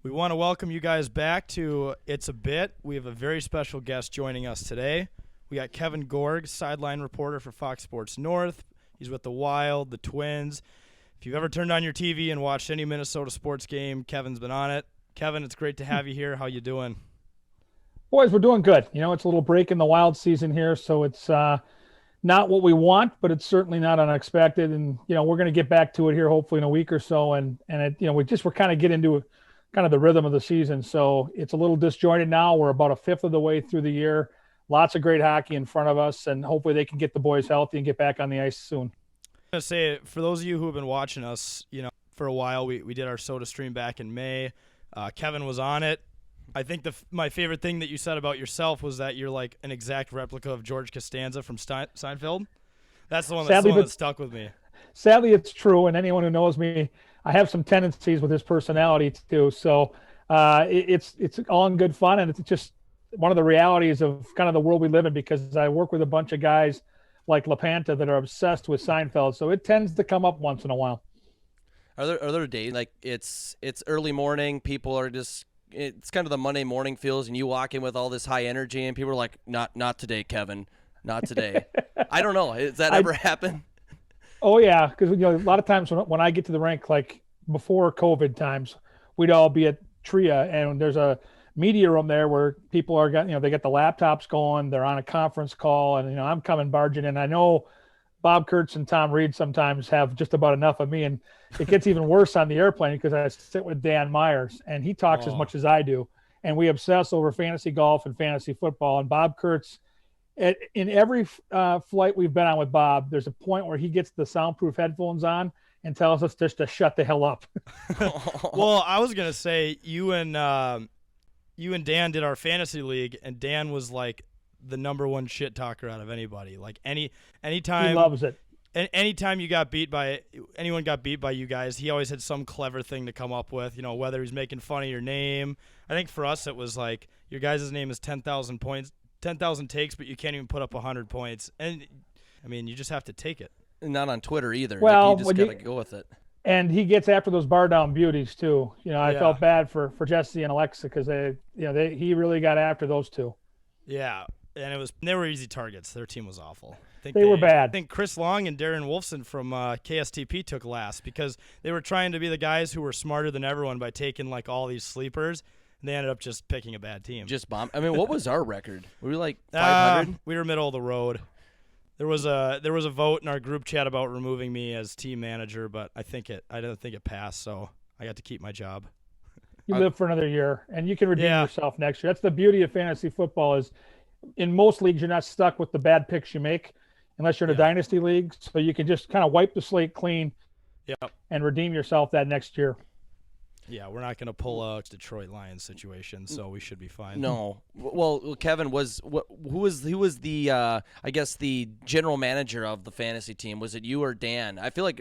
We want to welcome you guys back to It's a Bit. We have a very special guest joining us today. We got Kevin Gorg, sideline reporter for Fox Sports North. He's with the Wild, the Twins. If you've ever turned on your TV and watched any Minnesota sports game, Kevin's been on it. Kevin, it's great to have you here. How you doing? Boys, we're doing good. It's a little break in the Wild season here, so it's not what we want, but it's certainly not unexpected. And we're going to get back to it here hopefully in a week or so. And we're kind of getting into kind of the rhythm of the season. So it's a little disjointed now. We're about a fifth of the way through the year. Lots of great hockey in front of us, and hopefully they can get the boys healthy and get back on the ice soon. I'm going to say, for those of you who have been watching us, for a while, we did our soda stream back in May. Kevin was on it. I think my favorite thing that you said about yourself was that you're like an exact replica of George Costanza from Seinfeld. That's the one that stuck with me. Sadly, it's true, and anyone who knows me, I have some tendencies with his personality too. So it's all in good fun, and it's just one of the realities of kind of the world we live in, because I work with a bunch of guys like LaPanta that are obsessed with Seinfeld. So it tends to come up once in a while. Are there days like it's early morning, people are just, it's kind of the Monday morning feels, and you walk in with all this high energy and people are like, not today, Kevin, not today. I don't know. Has that ever happened? Oh yeah. Cause a lot of times when I get to the rink, like before COVID times, we'd all be at Tria, and there's a media room there where people are they got the laptops going, they're on a conference call, and I'm coming barging in. I know Bob Kurtz and Tom Reed sometimes have just about enough of me, and it gets even worse on the airplane because I sit with Dan Myers, and he talks as much as I do, and we obsess over fantasy golf and fantasy football. And Bob Kurtz, in every flight we've been on with Bob, there's a point where he gets the soundproof headphones on and tells us just to shut the hell up. Well, I was gonna say you and Dan did our fantasy league, and Dan was like the number one shit talker out of anybody. Like anytime he loves it. Anytime anyone got beat by you guys, he always had some clever thing to come up with. Whether he's making fun of your name. I think for us it was like, your guys' name is 10,000 points, 10,000 takes, but you can't even put up 100 points. And I mean, you just have to take it. Not on Twitter either. Well, you just gotta go with it. And he gets after those bar down beauties too. I felt bad for Jesse and Alexa, because he really got after those two. Yeah, and they were easy targets. Their team was awful. They were bad. I think Chris Long and Darren Wolfson from KSTP took last because they were trying to be the guys who were smarter than everyone by taking like all these sleepers, and they ended up just picking a bad team. Just bomb. I mean, what was our record? Were we like 500? We were middle of the road. There was a vote in our group chat about removing me as team manager, but I didn't think it passed, so I got to keep my job. You live for another year, and you can redeem yourself next year. That's the beauty of fantasy football, is in most leagues you're not stuck with the bad picks you make unless you're in a dynasty league, so you can just kind of wipe the slate clean and redeem yourself that next year. Yeah, we're not going to pull a Detroit Lions situation, so we should be fine. No. Well, Kevin, who was the I guess the general manager of the fantasy team? Was it you or Dan? I feel like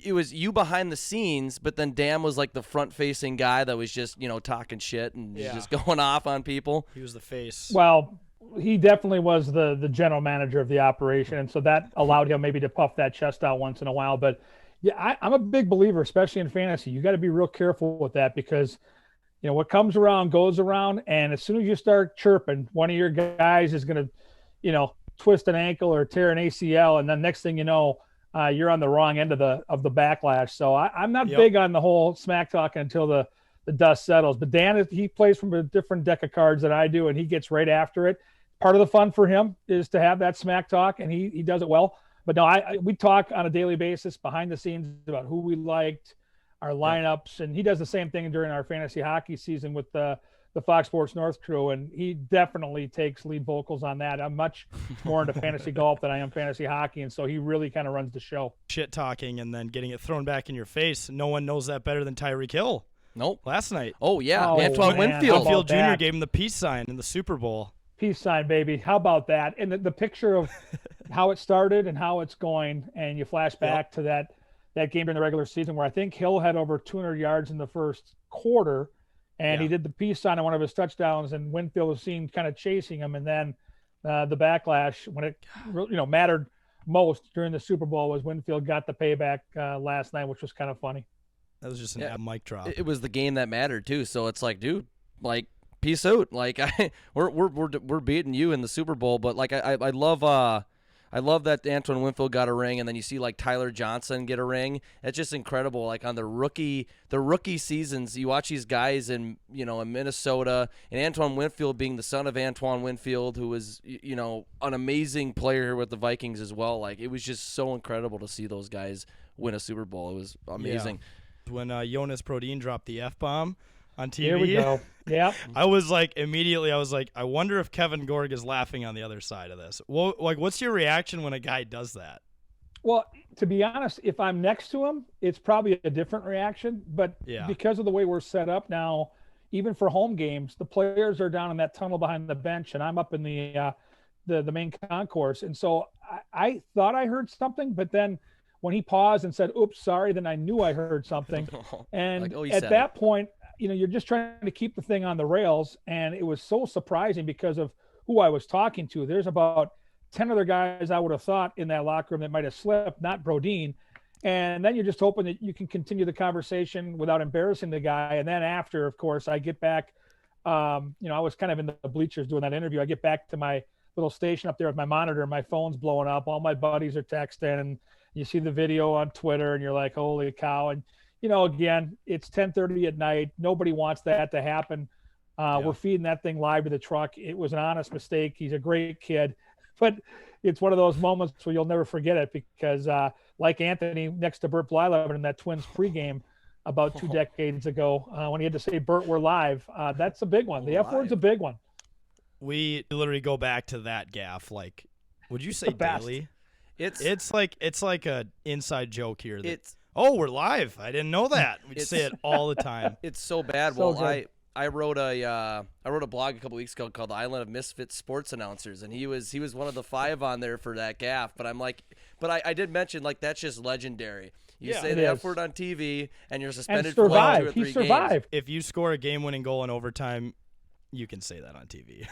it was you behind the scenes, but then Dan was like the front-facing guy that was just talking shit and just going off on people. He was the face. Well, he definitely was the general manager of the operation, and so that allowed him maybe to puff that chest out once in a while. But yeah, I'm a big believer, especially in fantasy. You got to be real careful with that, because what comes around goes around, and as soon as you start chirping, one of your guys is going to twist an ankle or tear an ACL, and then next thing you know, you're on the wrong end of the backlash. So I'm not big on the whole smack talking until the dust settles. But Dan, he plays from a different deck of cards than I do, and he gets right after it. Part of the fun for him is to have that smack talk, and he does it well. But no, we talk on a daily basis behind the scenes about who we liked, our lineups, and he does the same thing during our fantasy hockey season with the Fox Sports North crew, and he definitely takes lead vocals on that. I'm much more into fantasy golf than I am fantasy hockey, and so he really kind of runs the show. Shit talking and then getting it thrown back in your face. No one knows that better than Tyreek Hill. Nope. Last night. Oh, yeah. Oh, Antoine man. Winfield. Winfield Jr. gave him the peace sign in the Super Bowl. Peace sign, baby. How about that? And the picture of how it started and how it's going, and you flash back to that game during the regular season where I think Hill had over 200 yards in the first quarter, and he did the peace sign on one of his touchdowns, and Winfield was seen kind of chasing him. And then the backlash, when it mattered most during the Super Bowl, was Winfield got the payback last night, which was kind of funny. That was just an mic drop. It was the game that mattered too. So it's like, dude, like, peace out. Like, we're beating you in the Super Bowl, but like I love that Antoine Winfield got a ring, and then you see like Tyler Johnson get a ring. It's just incredible. Like on the rookie seasons, you watch these guys in Minnesota, and Antoine Winfield being the son of Antoine Winfield, who was an amazing player with the Vikings as well. Like it was just so incredible to see those guys win a Super Bowl. It was amazing. Yeah. When Jonas Brodin dropped the F-bomb on TV. Here we go. Yeah. I was like, I wonder if Kevin Gorg is laughing on the other side of this. Well, like, what's your reaction when a guy does that? Well, to be honest, if I'm next to him, it's probably a different reaction. But because of the way we're set up now, even for home games, the players are down in that tunnel behind the bench, and I'm up in the main concourse. And so I thought I heard something, but then when he paused and said, "Oops, sorry," then I knew I heard something. And at that point, you're just trying to keep the thing on the rails. And it was so surprising because of who I was talking to. There's about 10 other guys I would have thought in that locker room that might have slipped, not Brodin. And then you're just hoping that you can continue the conversation without embarrassing the guy. And then after, of course, I get back, I was kind of in the bleachers doing that interview. I get back to my little station up there with my monitor. My phone's blowing up. All my buddies are texting, and you see the video on Twitter, and you're like, holy cow. And, again, it's 10:30 at night. Nobody wants that to happen. We're feeding that thing live to the truck. It was an honest mistake. He's a great kid. But it's one of those moments where you'll never forget it because, like Anthony next to Burt Blyleven in that Twins pregame about 2 decades ago, when he had to say, "Burt, we're live," that's a big one. The F word's a big one. We literally go back to that gaffe. Like, would you say daily? It's like a inside joke here. We're live. I didn't know that. We say it all the time. It's so bad. So well, good. I wrote a blog a couple weeks ago called "The Island of Misfit Sports Announcers," and he was one of the 5 on there for that gaffe. But I'm like, I did mention like that's just legendary. You say the F word on TV, and you're suspended for like 2 or 3 games. He survived. If you score a game-winning goal in overtime, you can say that on TV.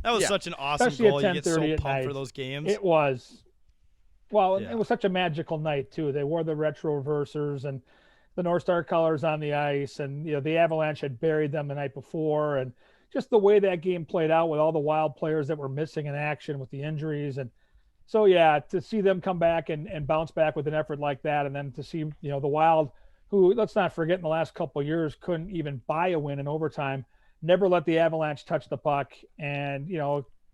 That was such an awesome Especially goal. You get so pumped night. for those games. It was. Well, it was such a magical night too. They wore the retro reversers and the North Star colors on the ice, and the Avalanche had buried them the night before, and just the way that game played out with all the Wild players that were missing in action with the injuries. And so to see them come back and bounce back with an effort like that, and then to see the Wild, who, let's not forget, in the last couple of years couldn't even buy a win in overtime, never let the Avalanche touch the puck, and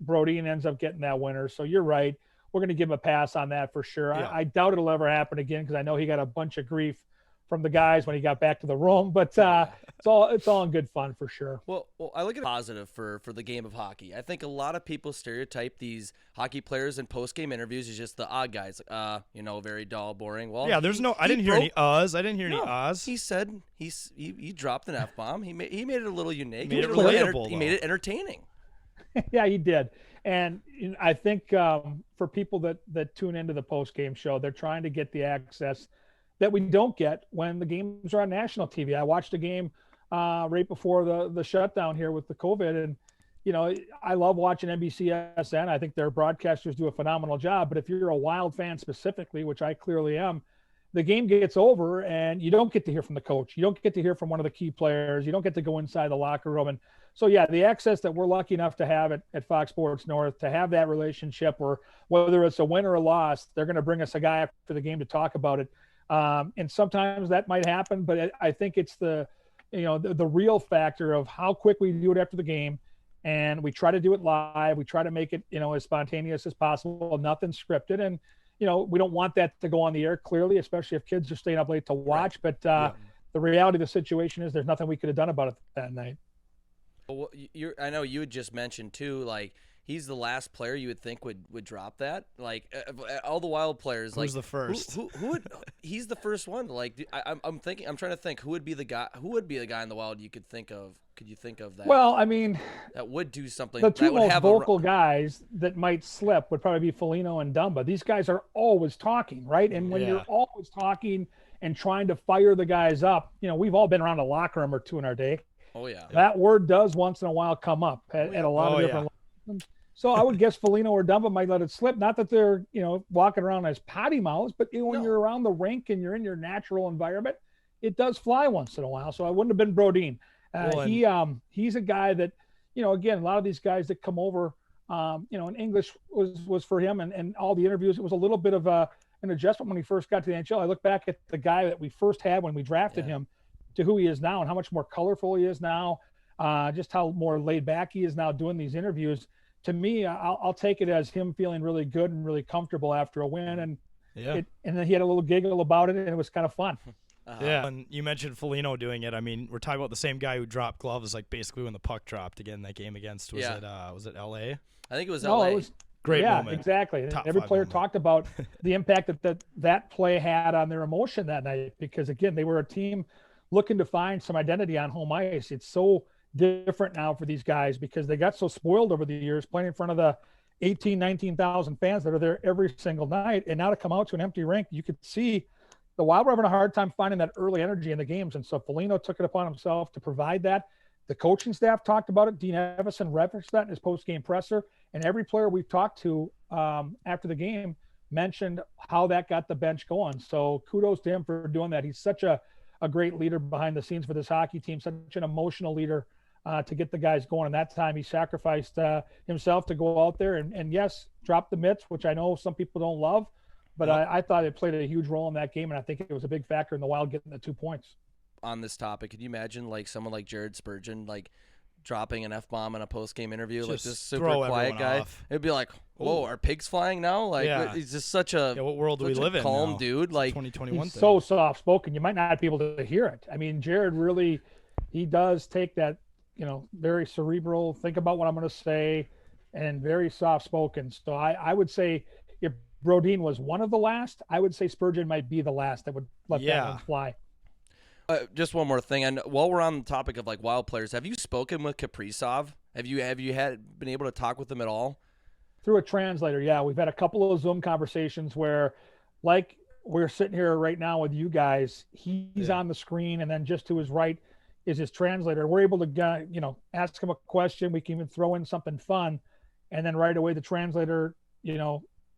Brodin ends up getting that winner. So you're right, we're going to give him a pass on that for sure. I doubt it'll ever happen again, because I know he got a bunch of grief from the guys when he got back to the room, but it's all in good fun for sure. Well, I look at it positive for the game of hockey. I think a lot of people stereotype these hockey players in post-game interviews as just the odd guys, very dull, boring. Well, I didn't hear any uhs. I didn't hear any uhs. He said he dropped an F-bomb. He made it a little unique. Made it relatable. He made it entertaining. Yeah, he did. And I think for people that tune into the post-game show, they're trying to get the access that we don't get when the games are on national TV. I watched a game right before the shutdown here with the COVID, and I love watching NBCSN. I think their broadcasters do a phenomenal job. But if you're a Wild fan specifically, which I clearly am, the game gets over and you don't get to hear from the coach. You don't get to hear from one of the key players. You don't get to go inside the locker room. And so, the access that we're lucky enough to have at Fox Sports North, to have that relationship where whether it's a win or a loss, they're going to bring us a guy after the game to talk about it. And sometimes that might happen, but I think it's the real factor of how quick we do it after the game. And we try to do it live. We try to make it, as spontaneous as possible, nothing scripted. And, we don't want that to go on the air, clearly, especially if kids are staying up late to watch. Right. But the reality of the situation is there's nothing we could have done about it that night. Well, I know you had just mentioned too, like, he's the last player you would think would drop that. Like all the Wild players, who's the first? Who would? He's the first one. Like I'm trying to think who would be the guy in the Wild you could think of. Could you think of that? Well, I mean, that would do something. The two most vocal guys that might slip would probably be Foligno and Dumba. These guys are always talking, right? And when you're always talking and trying to fire the guys up, we've all been around a locker room or two in our day. Oh yeah. That word does once in a while come up at a lot of different. So I would guess Foligno or Dumba might let it slip. Not that they're, walking around as potty mouths, but when you're around the rink and you're in your natural environment, it does fly once in a while. So I wouldn't have been Brodeen. He's a guy that, again, a lot of these guys that come over, and English was for him, and all the interviews, it was a little bit of an adjustment when he first got to the NHL. I look back at the guy that we first had when we drafted him to who he is now and how much more colorful he is now, just how more laid back he is now doing these interviews. To me, I'll take it as him feeling really good and really comfortable after a win. And then he had a little giggle about it, and it was kind of fun. Yeah, and you mentioned Foligno doing it. I mean, we're talking about the same guy who dropped gloves, like basically when the puck dropped again that game against was it L.A.? I think it was L.A. It was great moment. Yeah, exactly. Top Every player moment. talked about the impact that play had on their emotion that night, because again, they were a team looking to find some identity on home ice. It's so different now for these guys because they got so spoiled over the years playing in front of the 19,000 fans that are there every single night, and now to come out to an empty rink, you could see the Wild were having a hard time finding that early energy in the games. And so Foligno took it upon himself to provide that. The coaching staff talked about it. Dean Evison referenced that in his post-game presser. And every player we've talked to after the game mentioned how that got the bench going. So kudos to him for doing that. He's such a great leader behind the scenes for this hockey team, such an emotional leader to get the guys going. And that time he sacrificed himself to go out there and yes, drop the mitts, which I know some people don't love. But I thought it played a huge role in that game, and I think it was a big factor in the Wild getting the 2 points. On this topic, could you imagine like someone like Jared Spurgeon like dropping an F-bomb in a post-game interview, like this super quiet guy? Off. It'd be like, whoa, are pigs flying now? Like he's just such a what world do we live in? Calm now? dude, like 2021. He's so soft-spoken, you might not be able to hear it. I mean, Jared really, he does take that, very cerebral, think about what I'm going to say, and very soft-spoken. So I would say if Brodeen was one of the last, I would say Spurgeon might be the last that would let that one fly. Just one more thing, and while we're on the topic of like Wild players, have you spoken with Kaprizov? Have you been able to talk with him at all? Through a translator, yeah. We've had a couple of Zoom conversations where, like we're sitting here right now with you guys, he's on the screen, and then just to his right is his translator. We're able to, ask him a question. We can even throw in something fun, and then right away the translator,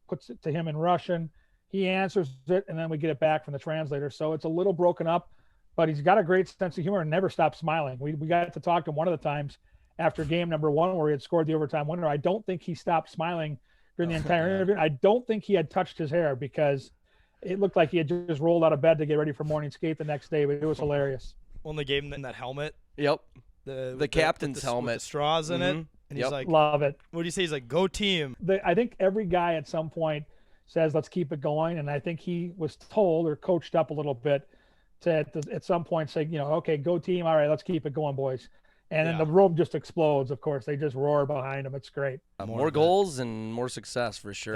puts it to him in Russian. He answers it, and then we get it back from the translator. So it's a little broken up, but he's got a great sense of humor and never stops smiling. We got to talk to him one of the times after game number 1 where he had scored the overtime winner. I don't think he stopped smiling during the entire interview. I don't think he had touched his hair because it looked like he had just rolled out of bed to get ready for morning skate the next day, but it was hilarious. When they gave him that helmet. Yep. The captain's helmet. With the straws in it. And he's like, love it. What do you say? He's like, go team. I think every guy at some point says, let's keep it going. And I think he was told or coached up a little bit to at some point say, okay, go team. All right, let's keep it going, boys. And then the room just explodes. Of course, they just roar behind him. It's great. More goals and more success for sure.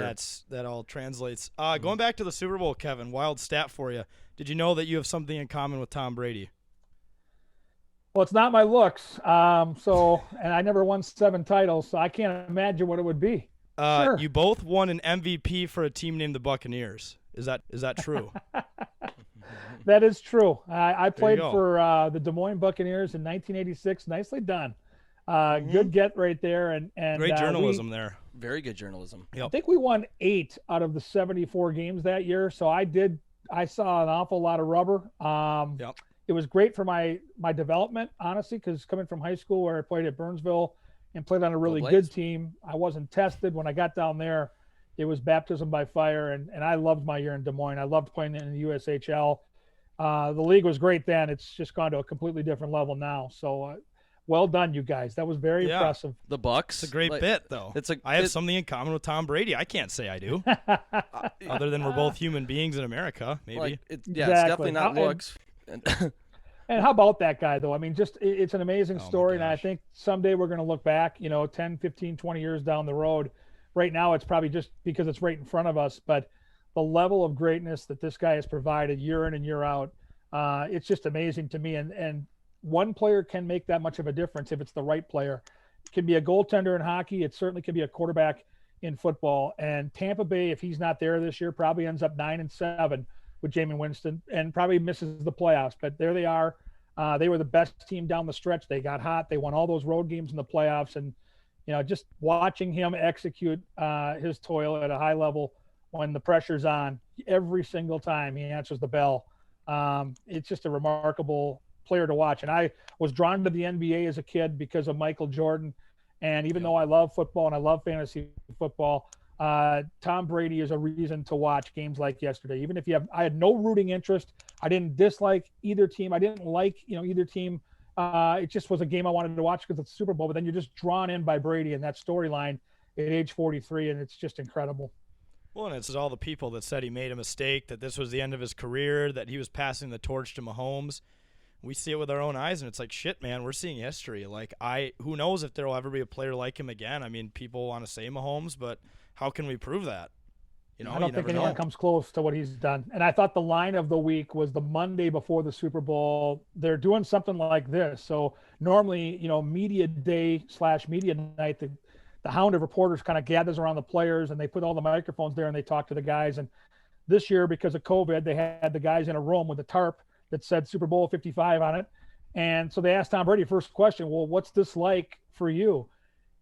That all translates. Going back to the Super Bowl, Kevin, wild stat for you. Did you know that you have something in common with Tom Brady? Well, it's not my looks. And I never won 7 titles, so I can't imagine what it would be. Sure. You both won an MVP for a team named the Buccaneers. Is that true? That is true. I played for the Des Moines Buccaneers in 1986. Nicely done. Good get right there. And great journalism there. Very good journalism. Yep. I think we won 8 out of the 74 games that year. So I saw an awful lot of rubber. Yep. It was great for my development, honestly, because coming from high school where I played at Burnsville and played on a really good team, I wasn't tested. When I got down there, it was baptism by fire, and I loved my year in Des Moines. I loved playing in the USHL. The league was great then. It's just gone to a completely different level now. So well done, you guys. That was very impressive. The Bucks. It's a great bit, though. I have something in common with Tom Brady. I can't say I do. Other than we're both human beings in America, maybe. It's definitely not looks. And how about that guy, though? I mean, it's an amazing story, and I think someday we're going to look back, 10, 15, 20 years down the road. Right now, it's probably just because it's right in front of us, but the level of greatness that this guy has provided year in and year out, it's just amazing to me. And one player can make that much of a difference if it's the right player. It can be a goaltender in hockey. It certainly could be a quarterback in football. And Tampa Bay, if he's not there this year, probably ends up 9-7. With Jameis Winston and probably misses the playoffs, but there they are. They were the best team down the stretch. They got hot. They won all those road games in the playoffs. And, just watching him execute his toil at a high level when the pressure's on every single time he answers the bell. It's just a remarkable player to watch. And I was drawn to the NBA as a kid because of Michael Jordan. And even though I love football and I love fantasy football, Tom Brady is a reason to watch games like yesterday. Even if I had no rooting interest. I didn't dislike either team. I didn't like, either team. It just was a game I wanted to watch because it's the Super Bowl. But then you're just drawn in by Brady and that storyline at age 43, and it's just incredible. Well, and it's all the people that said he made a mistake, that this was the end of his career, that he was passing the torch to Mahomes. We see it with our own eyes, and it's like, shit, man, we're seeing history. Like, who knows if there will ever be a player like him again? I mean, people want to say Mahomes, but how can we prove that? I don't think anyone comes close to what he's done. And I thought the line of the week was the Monday before the Super Bowl. They're doing something like this. So normally, media day / media night, the hound of reporters kind of gathers around the players and they put all the microphones there and they talk to the guys. And this year, because of COVID, they had the guys in a room with a tarp that said Super Bowl 55 on it. And so they asked Tom Brady, first question, well, what's this like for you?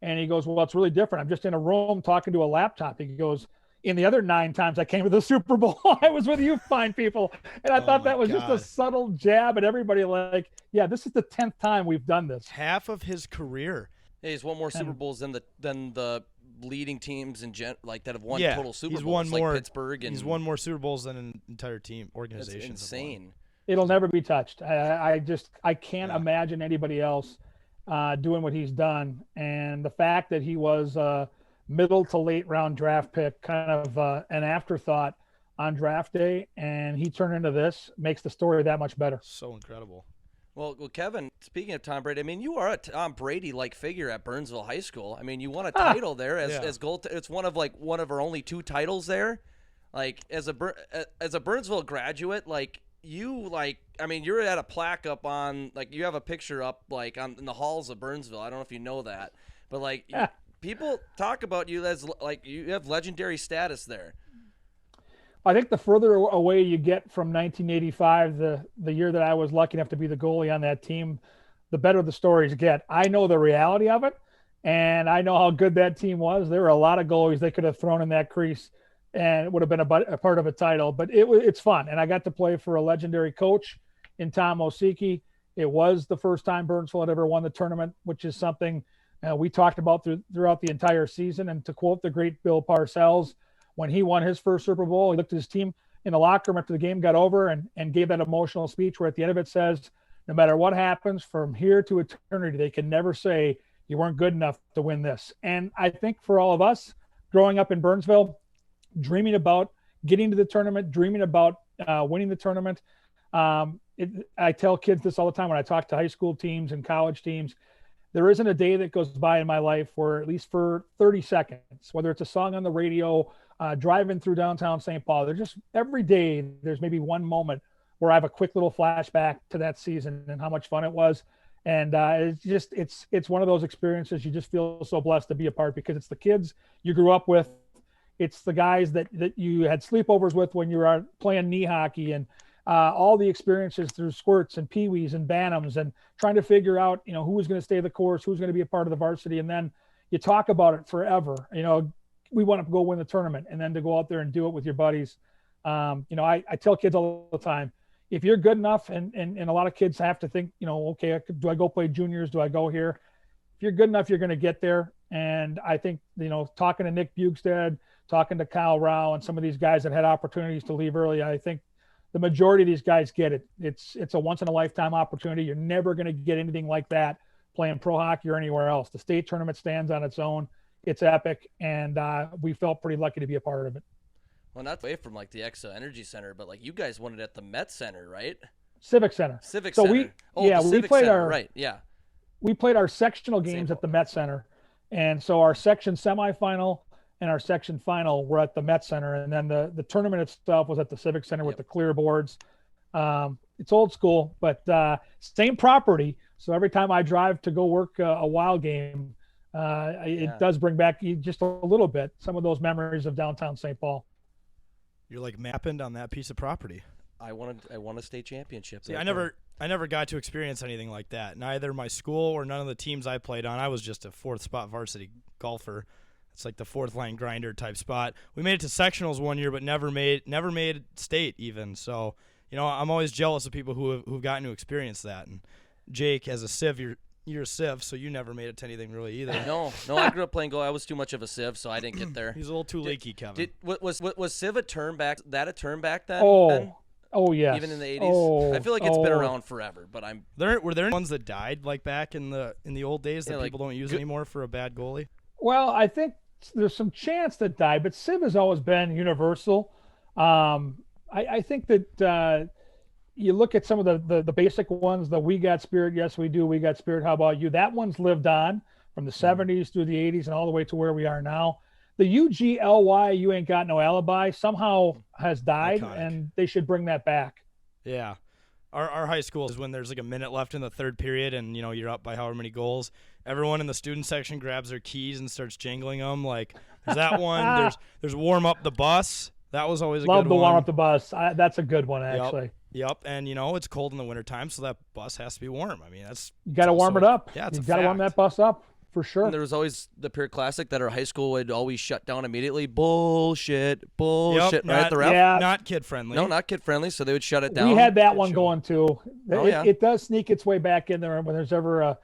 And he goes, well, it's really different. I'm just in a room talking to a laptop. He goes, in the other 9 times I came to the Super Bowl, I was with you fine people. And I thought that was just a subtle jab at everybody. Like, yeah, this is the 10th time we've done this. Half of his career. Yeah, he's won more Super Bowls than the leading teams that have won total Super Bowls, like Pittsburgh. And he's won more Super Bowls than an entire team organization. That's insane. It'll never be touched. I can't imagine anybody else doing what he's done. And the fact that he was middle to late round draft pick, kind of an afterthought on draft day, and he turned into this, makes the story that much better. So incredible. Well, Kevin, speaking of Tom Brady, I mean, you are a Tom Brady-like figure at Burnsville High School. I mean, you won a title there as goal. It's one of our only 2 titles there. Like as a Burnsville graduate, you're at a plaque up on, you have a picture up in the halls of Burnsville. I don't know if you know that, but people talk about you as you have legendary status there. I think the further away you get from 1985, the year that I was lucky enough to be the goalie on that team, the better the stories get. I know the reality of it, and I know how good that team was. There were a lot of goalies they could have thrown in that crease, and it would have been a part of a title. But it's fun, and I got to play for a legendary coach in Tom Osiki. It was the first time Burnsville had ever won the tournament, which is something we talked about throughout the entire season. And to quote the great Bill Parcells, when he won his first Super Bowl, he looked at his team in the locker room after the game got over and gave that emotional speech where at the end of it says, no matter what happens from here to eternity, they can never say you weren't good enough to win this. And I think for all of us growing up in Burnsville, dreaming about getting to the tournament, dreaming about winning the tournament, I tell kids this all the time when I talk to high school teams and college teams. There isn't a day that goes by in my life where, at least for 30 seconds, whether it's a song on the radio, driving through downtown St. Paul, every day there's maybe one moment where I have a quick little flashback to that season and how much fun it was. And it's one of those experiences you just feel so blessed to be a part, because it's the kids you grew up with. It's the guys that you had sleepovers with when you were playing knee hockey, and all the experiences through squirts and peewees and bantams, and trying to figure out, who was going to stay the course, who's going to be a part of the varsity. And then you talk about it forever. We want to go win the tournament, and then to go out there and do it with your buddies. I tell kids all the time, if you're good enough, and a lot of kids have to think, okay, do I go play juniors? Do I go here? If you're good enough, you're going to get there. And I think, talking to Nick Bugstead, talking to Kyle Rao, and some of these guys that had opportunities to leave early, I think the majority of these guys get it. It's a once in a lifetime opportunity. You're never going to get anything like that playing pro hockey or anywhere else. The state tournament stands on its own. It's epic. And we felt pretty lucky to be a part of it. Well, not away from the Exo Energy Center, but you guys won it at the Met Center, right? Civic Center. Center. We played Center, right. Yeah. We played our sectional games at the Met Center. And so our section semifinal and our section final were at the Met Center. And then the tournament itself was at the Civic Center with the clear boards. It's old school, but same property. So every time I drive to go work a Wild game, it does bring back just a little bit some of those memories of downtown St. Paul. You're mapping on that piece of property. I won a state championship. See, I never got to experience anything like that. Neither my school or none of the teams I played on. I was just a 4th spot varsity golfer. It's like the 4th line grinder type spot. We made it to sectionals one year, but never made state even. So I'm always jealous of people who've gotten to experience that. And Jake, as a Civ, you're a Civ, so you never made it to anything really either. No, I grew up playing goalie. I was too much of a Civ, so I didn't get there. He's a little too leaky, Kevin. Was Civ a term back? That a term back then? Oh yes. Even in the 80s. I feel like it's been around forever, but Were there ones that died like back in the old days that people don't use anymore for a bad goalie? Well, I think there's some chance that died, but Civ has always been universal. I think that you look at some of the basic ones, the "We Got Spirit," yes we do, "We Got Spirit," how about you? That one's lived on from the 70s through the 80s and all the way to where we are now. The UGLY, "You Ain't Got No Alibi," somehow has died. Iconic. And they should bring that back. Yeah. Our high school is when there's like a minute left in the third period and, you're up by however many goals. Everyone in the student section grabs their keys and starts jingling them. Like, there's that one. There's warm up the bus. That was always a good one. Love the warm up the bus. That's a good one, actually. Yep. And, it's cold in the wintertime, so that bus has to be warm. I mean, you got to warm it up. Yeah, you got to warm that bus up. For sure. And there was always the Pure Classic that our high school would always shut down immediately. Bullshit, right at the ref. Yeah, not kid friendly. No, not kid friendly. So they would shut it down. We had that one going too. Yeah. It does sneak its way back in there when there's ever a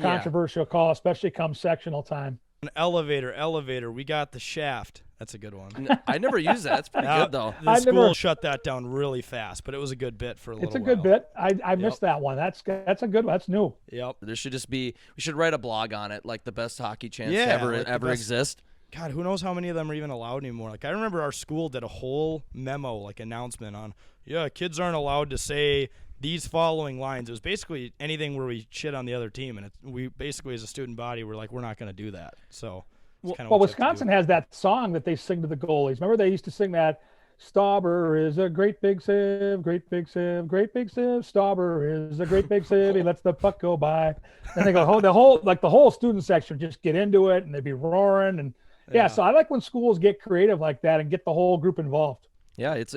controversial call, especially come sectional time. An elevator. We got the shaft. That's a good one. I never used that. It's pretty good though. The school shut that down really fast, but it was a good bit for a little while. It's a good bit. I missed that one. That's a good one. That's new. Yep. There should just be. We should write a blog on it, like the best hockey chants ever exist. God, who knows how many of them are even allowed anymore? Like I remember our school did a whole memo, like announcement on, kids aren't allowed to say these following lines. It was basically anything where we shit on the other team, and we basically as a student body we're like, we're not going to do that. So. Well, Wisconsin has that song that they sing to the goalies. Remember they used to sing that, "Stauber is a great big sieve, great big sieve, great big sieve. Stauber is a great big sieve. He lets the puck go by." And they go, the whole student section just get into it, and they'd be roaring. And so I like when schools get creative like that and get the whole group involved. Yeah, it's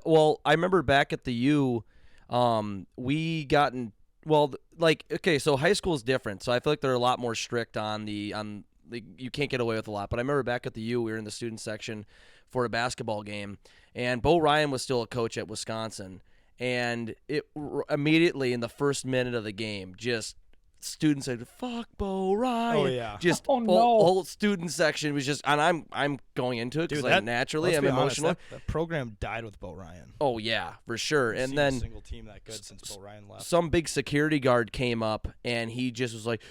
well, I remember back at the U, we gotten so high school is different. So I feel like they're a lot more strict on you can't get away with a lot. But I remember back at the U, we were in the student section for a basketball game, and Bo Ryan was still a coach at Wisconsin. And it immediately in the first minute of the game, just students said, "Fuck Bo Ryan." Oh yeah. Just whole student section was just, and I'm going into it because naturally I'm emotional. That program died with Bo Ryan. Oh yeah, for sure. And then a single team that good since Bo Ryan left. Some big security guard came up and he just was like,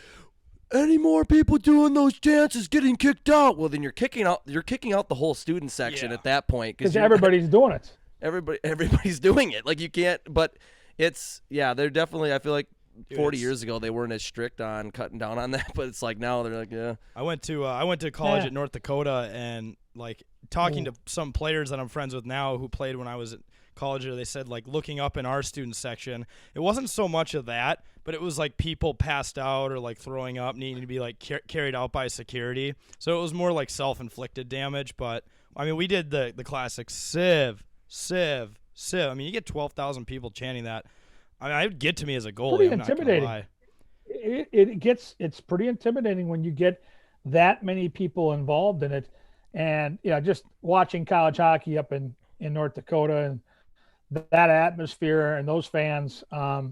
"Any more people doing those dances getting kicked out?" Well, then you're kicking out the whole student section at that point because everybody's doing it. Everybody's doing it. Like you can't. But they're definitely. I feel like 40 years ago they weren't as strict on cutting down on that, but it's like now they're like, yeah. I went to college at North Dakota, and like talking to some players that I'm friends with now who played when I was at college, they said like looking up in our student section, it wasn't so much of that, but it was like people passed out or like throwing up, needing to be like carried out by security. So it was more like self-inflicted damage. But I mean, we did the classic Civ. I mean, you get 12,000 people chanting that. I mean, it would get to me as a goalie. Pretty intimidating. It's pretty intimidating when you get that many people involved in it. And just watching college hockey up in North Dakota and that atmosphere and those fans,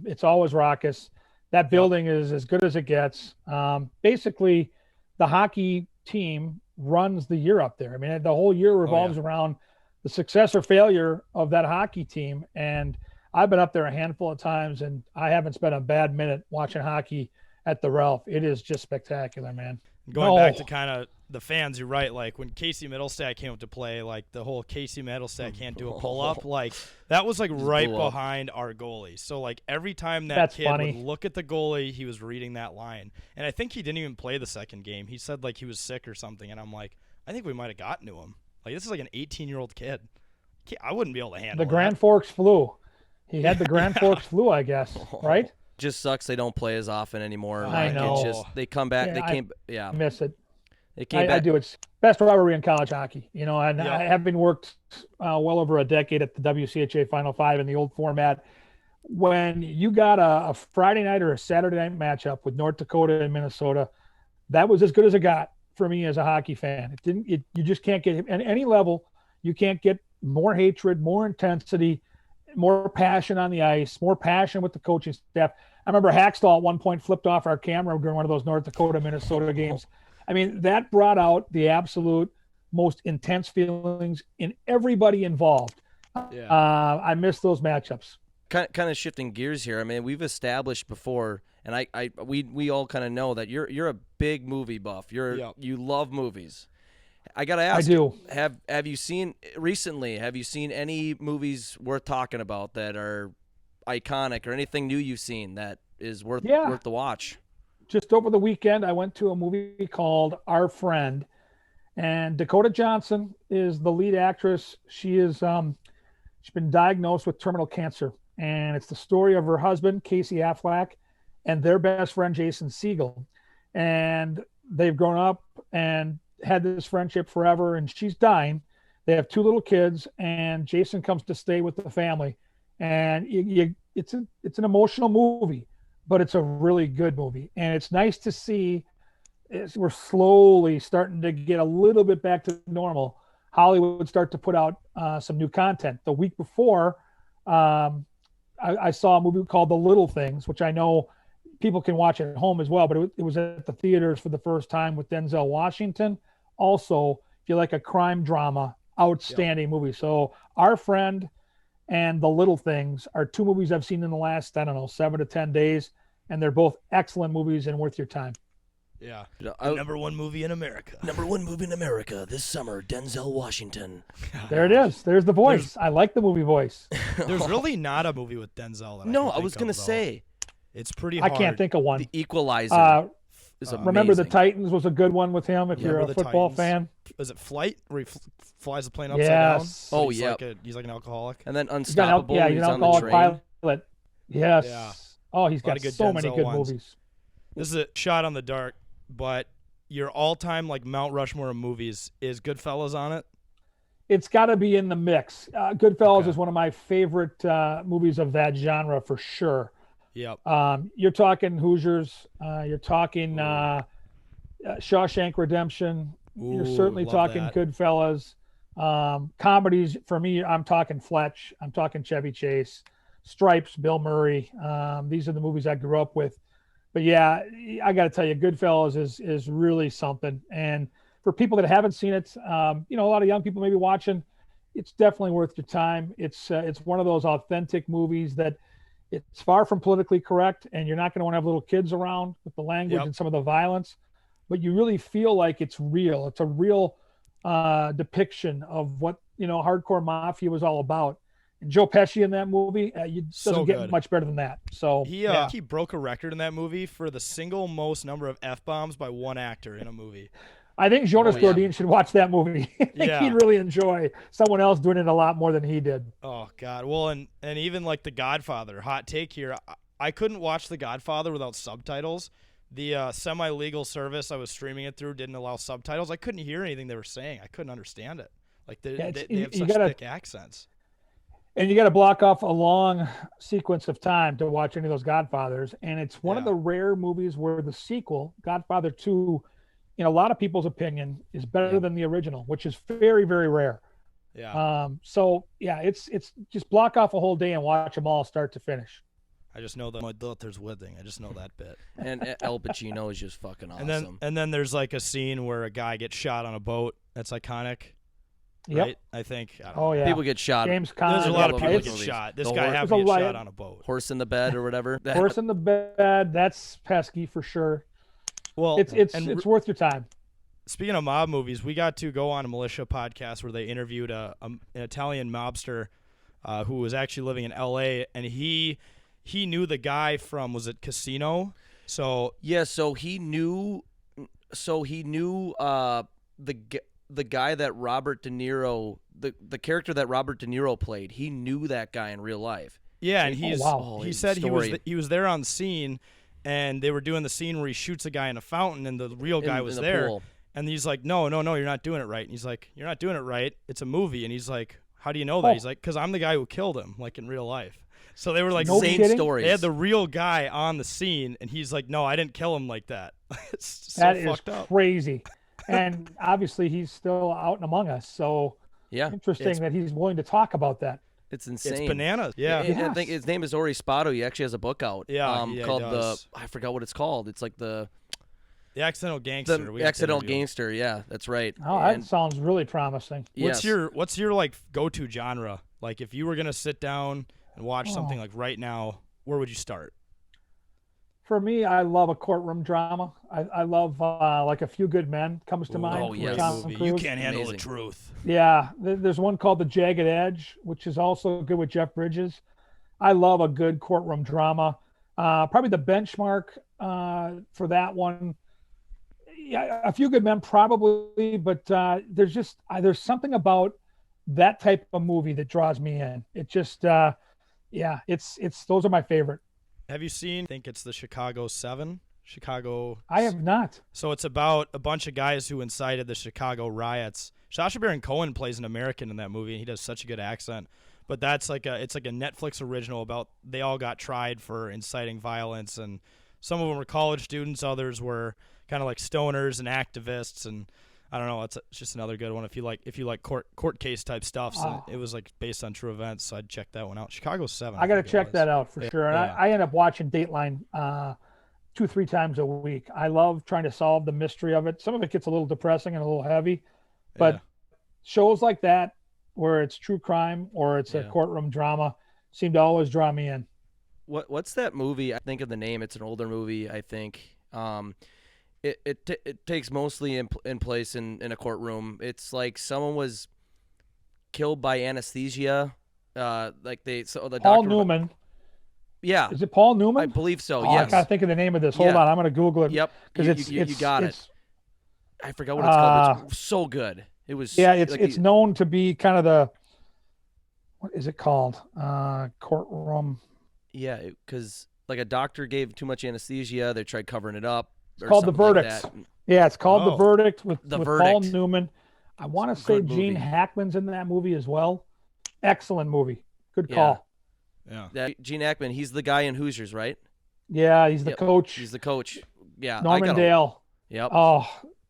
it's always raucous. That building is as good as it gets. Basically, the hockey team runs the year up there. I mean, the whole year revolves around the success or failure of that hockey team. And I've been up there a handful of times, and I haven't spent a bad minute watching hockey at the Ralph. It is just spectacular, man. Going back to kind of the fans, you're right. Like when Casey Middlestat came up to play, like the whole Casey Middlestat can't do a pull-up, like that was like right behind our goalie. So like every time that kid would look at the goalie, he was reading that line. And I think he didn't even play the second game. He said like he was sick or something, and I'm like, I think we might have gotten to him. Like this is like an 18-year-old kid. I wouldn't be able to handle the Grand Forks flu. He had the Grand Forks flu, I guess, right? Just sucks they don't play as often anymore. I know. It's just they come back. I miss it. They came back. I do. It's best rivalry in college hockey. And I have been worked well over a decade at the WCHA Final Five in the old format. When you got a Friday night or a Saturday night matchup with North Dakota and Minnesota, that was as good as it got for me as a hockey fan. You just can't get at any level. You can't get more hatred, more intensity, more passion on the ice, more passion with the coaching staff. I remember Hackstall at one point flipped off our camera during one of those North Dakota, Minnesota games. I mean, that brought out the absolute most intense feelings in everybody involved. Yeah. I miss those matchups. Kind of shifting gears here. I mean, we've established before, and we all kind of know that you're a big movie buff. You love movies. I gotta ask. I do. Have you seen recently? Have you seen any movies worth talking about that are iconic, or anything new you've seen that is worth the watch? Just over the weekend, I went to a movie called Our Friend, and Dakota Johnson is the lead actress. She's been diagnosed with terminal cancer, and it's the story of her husband, Casey Affleck, and their best friend, Jason Segel. And they've grown up and had this friendship forever, and she's dying. They have 2 little kids, and Jason comes to stay with the family. And it's an emotional movie, but it's a really good movie. And it's nice to see we're slowly starting to get a little bit back to normal. Hollywood start to put out some new content. The week before, I saw a movie called The Little Things, which I know people can watch at home as well, but it was at the theaters for the first time with Denzel Washington. Also, if you like a crime drama, outstanding movie. So Our Friend and The Little Things are 2 movies I've seen in the last, 7 to 10 days, and they're both excellent movies and worth your time. Yeah. Number 1 movie in America. Number 1 movie in America this summer, Denzel Washington. There it is. There's the voice. I like the movie voice. There's really not a movie with Denzel. I was going to say. It's pretty hard. I can't think of one. The Equalizer is amazing. Remember the Titans was a good one with him if you're a football fan. Is it Flight, where he flies the plane upside down? Oh, he's yeah. He's like an alcoholic. And then Unstoppable, he's an alcoholic pilot. Yes. Yeah. Oh, he's got so many good movies. This is a shot on the dark, but your all-time Mount Rushmore of movies, is Goodfellas on it? It's got to be in the mix. Goodfellas is one of my favorite movies of that genre for sure. Yep. You're talking Hoosiers. You're talking Shawshank Redemption. You're certainly talking Goodfellas. Comedies, for me, I'm talking Fletch. I'm talking Chevy Chase. Stripes, Bill Murray. These are the movies I grew up with. But yeah, I got to tell you, Goodfellas is really something. And for people that haven't seen it, a lot of young people maybe watching, it's definitely worth your time. It's one of those authentic movies that it's far from politically correct, and you're not going to want to have little kids around with the language and some of the violence, but you really feel like it's real. It's a real depiction of what, hardcore mafia was all about. And Joe Pesci in that movie, doesn't get much better than that. So he broke a record in that movie for the single most number of F-bombs by one actor in a movie. I think Jonas Gordine should watch that movie. I think he'd really enjoy someone else doing it a lot more than he did. Oh, God. Well, and even The Godfather, hot take here, I couldn't watch The Godfather without subtitles. The semi-legal service I was streaming it through didn't allow subtitles. I couldn't hear anything they were saying. I couldn't understand it. They have such thick accents. And you got to block off a long sequence of time to watch any of those Godfathers. And it's one of the rare movies where the sequel, Godfather 2, in a lot of people's opinion, is better than the original, which is very, very rare. Yeah. It's just block off a whole day and watch them all start to finish. I just know that my daughter's wedding. I just know that bit. And Al Pacino is just fucking awesome. And then there's a scene where a guy gets shot on a boat. That's iconic. Yep. Right? I think. Yeah. People get shot. James Caan. There's a lot of people get shot. This guy happened to get shot on a boat. Horse in the bed or whatever. Horse in the bed. That's pesky for sure. Well, it's worth your time. Speaking of mob movies, we got to go on a Militia podcast where they interviewed an Italian mobster who was actually living in L.A. and he knew the guy from, was it Casino? So he knew the guy that Robert De Niro, the character that Robert De Niro played, he knew that guy in real life. Yeah, and he said he was there on the scene, and they were doing the scene where he shoots a guy in a fountain, and the real guy was there. Pool. And he's like, no, you're not doing it right. And he's like, you're not doing it right. It's a movie. And he's like, how do you know that? He's like, because I'm the guy who killed him, in real life. So they were like, same stories. They had the real guy on the scene, and he's like, no, I didn't kill him like that. It's so fucked up. Crazy. And obviously he's still out and among us. So interesting that he's willing to talk about that. It's insane. It's bananas. Yeah. I think his name is Ori Spotto. He actually has a book out. Yeah, called he does. I forgot what it's called. It's like the Accidental Gangster. The Accidental Gangster. Yeah, that's right. Oh, that sounds really promising. What's your like go-to genre? Like if you were gonna sit down and watch something like right now, where would you start? For me, I love a courtroom drama. I love like A Few Good Men comes to mind. Oh, yes. You Can't Handle the Truth. Yeah, there's one called The Jagged Edge, which is also good with Jeff Bridges. I love a good courtroom drama. Probably the benchmark for that one. Yeah, A Few Good Men probably, but there's something about that type of movie that draws me in. It just it's those are my favorite. Have you seen, I think it's the Chicago 7? I have not. So it's about a bunch of guys who incited the Chicago riots. Sacha Baron Cohen plays an American in that movie, and he does such a good accent. But it's like a Netflix original about they all got tried for inciting violence, and some of them were college students, others were kind of like stoners and activists, and I don't know. It's just another good one if you like court case type stuff. So it was like based on true events, so I'd check that one out. Chicago 7. I got to check that out for sure. And yeah. I end up watching Dateline 2-3 times a week. I love trying to solve the mystery of it. Some of it gets a little depressing and a little heavy, but shows like that where it's true crime or it's a courtroom drama seem to always draw me in. What's that movie? I think of the name. It's an older movie, I think. It takes mostly in place in a courtroom. It's like someone was killed by anesthesia. The Paul doctor, Newman. Yeah. Is it Paul Newman? I believe so. Yes. I gotta think of the name of this. Hold on, I'm gonna Google it. Yep. Because you got it. I forgot what it's called. It's so good. It was. Yeah, it's known to be kind of the. What is it called? Courtroom. Yeah, because like a doctor gave too much anesthesia. They tried covering it up. It's called The Verdict. Yeah, it's called The Verdict with Paul Newman. I want to say Gene Hackman's in that movie as well. Excellent movie. Good call. Yeah. Gene Hackman, he's the guy in Hoosiers, right? Yeah, he's the coach. He's the coach. Yeah. Norman Dale. Yep. Oh,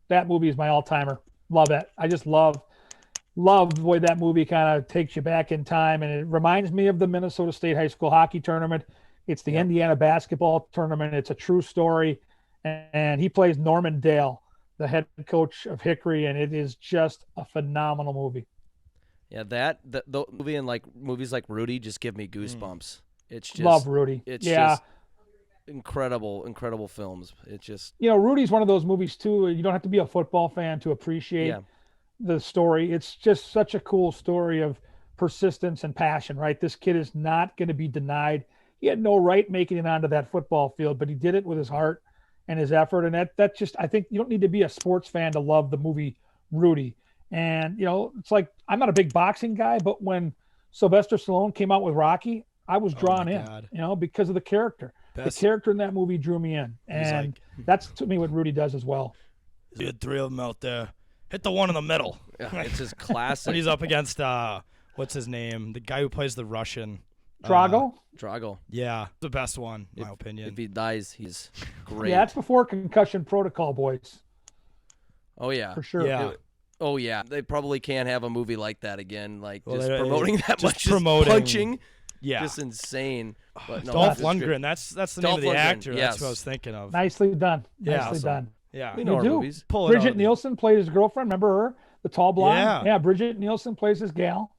that movie is my all-timer. Love it. I just love the way that movie kind of takes you back in time, and it reminds me of the Minnesota State High School hockey tournament. It's the Indiana basketball tournament. It's a true story. And he plays Norman Dale, the head coach of Hickory, and it is just a phenomenal movie. Yeah, the movie and like movies like Rudy just give me goosebumps. It's just love Rudy. It's just incredible films. It's just Rudy's one of those movies too. You don't have to be a football fan to appreciate the story. It's just such a cool story of persistence and passion. Right, this kid is not going to be denied. He had no right making it onto that football field, but he did it with his heart and his effort. And that just, I think you don't need to be a sports fan to love the movie Rudy. And, it's like, I'm not a big boxing guy, but when Sylvester Stallone came out with Rocky, I was drawn in, because of the character. The character in that movie drew me in. And that's to me what Rudy does as well. You had 3 of them out there. Hit the one in the middle. Yeah, it's his classic. When he's up against, what's his name? The guy who plays the Russian. Drago? Yeah, the best one, in my opinion. If he dies, he's great. Yeah, that's before concussion protocol, boys. Oh, yeah. For sure. Yeah. They probably can't have a movie like that again, promoting that much. Just promoting. Punching. Yeah. Just insane. But no, Dolph Lundgren, that's the name of the Lundgren, actor. yes. That's what I was thinking of. Nicely done. Yeah, Nicely done. Yeah. We know our movies. Bridget Nielsen played his girlfriend. Remember her? The tall blonde? Yeah, Bridget Nielsen plays his gal.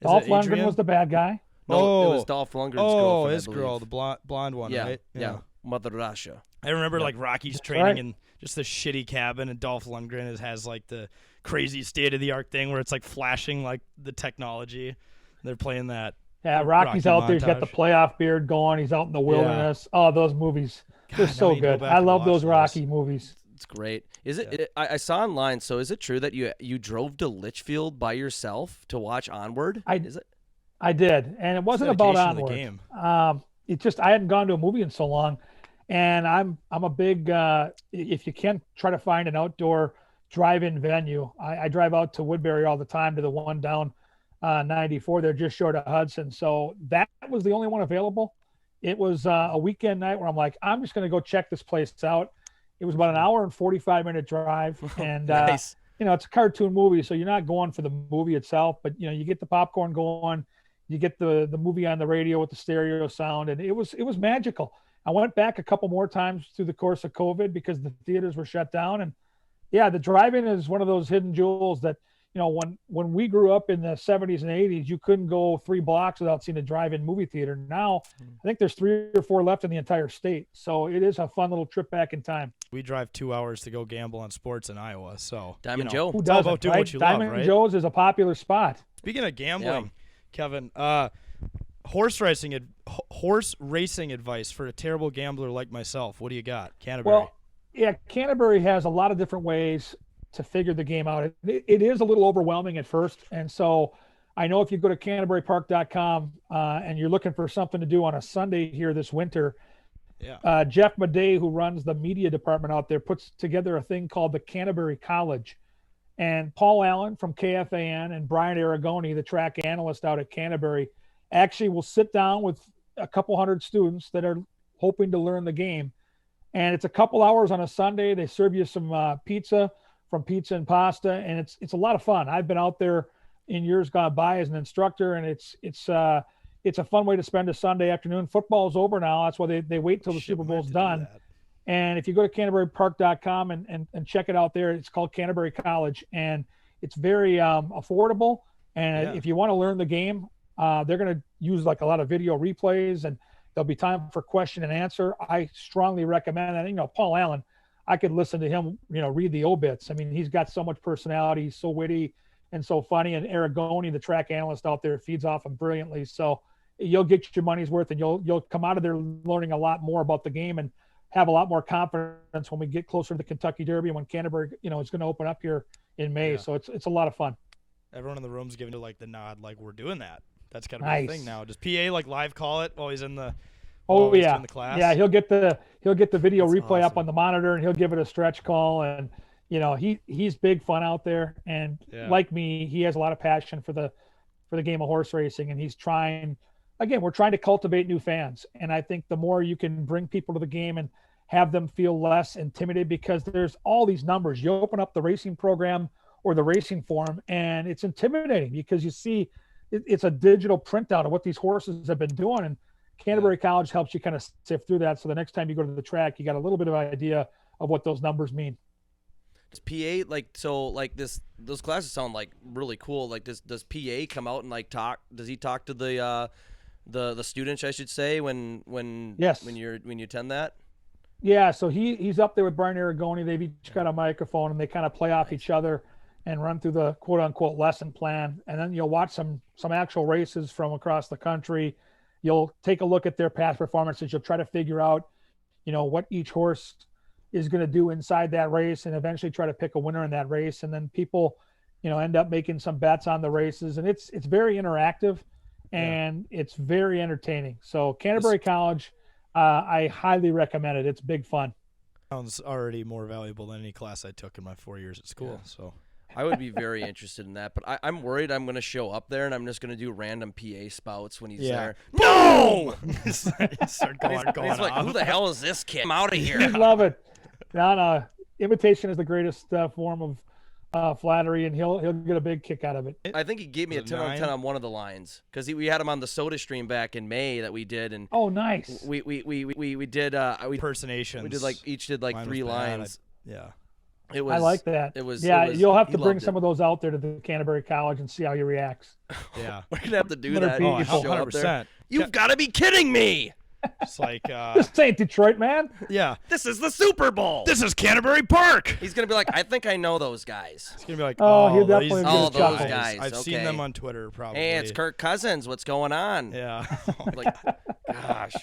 Dolph Lundgren was the bad guy. No, it was Dolph Lundgren's girlfriend. Oh, his girl, the blonde one, right? Yeah. Mother Russia. I remember like Rocky's training in just this shitty cabin, and Dolph Lundgren has like the crazy state-of-the-art thing where it's like flashing like the technology. They're playing that. Yeah, Rocky's out there. He's got the playoff beard going. He's out in the wilderness. Yeah. Oh, those movies. They're so good. I love those Rocky movies. It's great. Is it? I saw online. So is it true that you drove to Litchfield by yourself to watch Onward? I did, and it wasn't about Onward. It just I hadn't gone to a movie in so long, and I'm a big if you can try to find an outdoor drive-in venue. I drive out to Woodbury all the time to the one down 94. They're just short of Hudson, so that was the only one available. It was a weekend night where I'm like, I'm just going to go check this place out. It was about an hour and 45-minute drive, and nice. It's a cartoon movie, so you're not going for the movie itself, but you get the popcorn going. You get the movie on the radio with the stereo sound, and it was magical. I went back a couple more times through the course of COVID because the theaters were shut down. And yeah, the drive-in is one of those hidden jewels that, when we grew up in the 70s and 80s, you couldn't go 3 blocks without seeing a drive-in movie theater. Now, I think there's 3 or 4 left in the entire state. So it is a fun little trip back in time. We drive 2 hours to go gamble on sports in Iowa. So Diamond Joe. Who It's all doesn't, about doing right? what you love, Diamond right? Joe's is a popular spot. Speaking of gambling, Kevin, horse racing advice for a terrible gambler like myself. What do you got? Canterbury. Well, yeah, Canterbury has a lot of different ways to figure the game out. It is a little overwhelming at first. And so I know if you go to CanterburyPark.com and you're looking for something to do on a Sunday here this winter, Jeff Madej, who runs the media department out there, puts together a thing called the Canterbury College. And Paul Allen from KFAN and Brian Aragoni, the track analyst out at Canterbury, actually will sit down with a couple hundred students that are hoping to learn the game. And it's a couple hours on a Sunday. They serve you some pizza from Pizza and Pasta, and it's a lot of fun. I've been out there in years gone by as an instructor, and it's a fun way to spend a Sunday afternoon. Football's over now. That's why they wait till the Super Bowl's done. And if you go to CanterburyPark.com and check it out there, it's called Canterbury College, and it's very affordable. And if you want to learn the game, they're going to use like a lot of video replays, and there'll be time for question and answer. I strongly recommend that. Paul Allen, I could listen to him, read the obits. I mean, he's got so much personality. He's so witty and so funny. And Aragoni, the track analyst out there, feeds off him brilliantly. So you'll get your money's worth, and you'll come out of there learning a lot more about the game and have a lot more confidence when we get closer to the Kentucky Derby and when Canterbury, is going to open up here in May. So it's a lot of fun. Everyone in the room's giving the nod, like we're doing that. That's kind of nice. a thing now. Does PA live call it while he's in the? Oh yeah, in the class? Yeah. He'll get the video That's replay awesome. up on the monitor, and he'll give it a stretch call. And he's big fun out there. And like me, he has a lot of passion for the game of horse racing, and he's trying. Again, we're trying to cultivate new fans, and I think the more you can bring people to the game and have them feel less intimidated, because there's all these numbers. You open up the racing program or the racing forum, and it's intimidating because you see it's a digital printout of what these horses have been doing. And Canterbury College helps you kind of sift through that. So the next time you go to the track, you got a little bit of idea of what those numbers mean. Does PA those classes sound like really cool. Like does PA come out and talk? Does he talk to the students, I should say, when you attend that? Yeah, so he's up there with Brian Aragoni. They've each got a microphone, and they kind of play off each other and run through the quote unquote lesson plan. And then you'll watch some actual races from across the country. You'll take a look at their past performances. You'll try to figure out, what each horse is going to do inside that race, and eventually try to pick a winner in that race. And then people, end up making some bets on the races, and it's very interactive and it's very entertaining. So Canterbury College, I highly recommend it. It's big fun. Sounds already more valuable than any class I took in my 4 years at school. So I would be very interested in that, but I'm worried I'm going to show up there and I'm just going to do random PA spouts when he's there. No! Start going He's like, off. who the hell is this kid? I'm out of here. I love it. No, imitation is the greatest form of flattery, and he'll get a big kick out of it. I think he gave me a 10 out of 10 on one of the lines because we had him on the Soda Stream back in May that we did, and nice. We did impersonations. We did each did Mine 3 was lines. It was. I like that. It was. You'll have to bring loved some of those out there to the Canterbury College and see how he reacts. Yeah, we're gonna have to do 100 that. people. Show up there. 100%. You've got to be kidding me. It's like This ain't Detroit, man. yeah, This is the Super Bowl. this is Canterbury Park. He's gonna be like, I think I know those guys. It's gonna be like, Oh, he'll definitely these get a Oh, those chuckle. guys. I've seen okay. them on Twitter probably. Hey, it's Kirk Cousins. What's going on? Yeah. Like, gosh.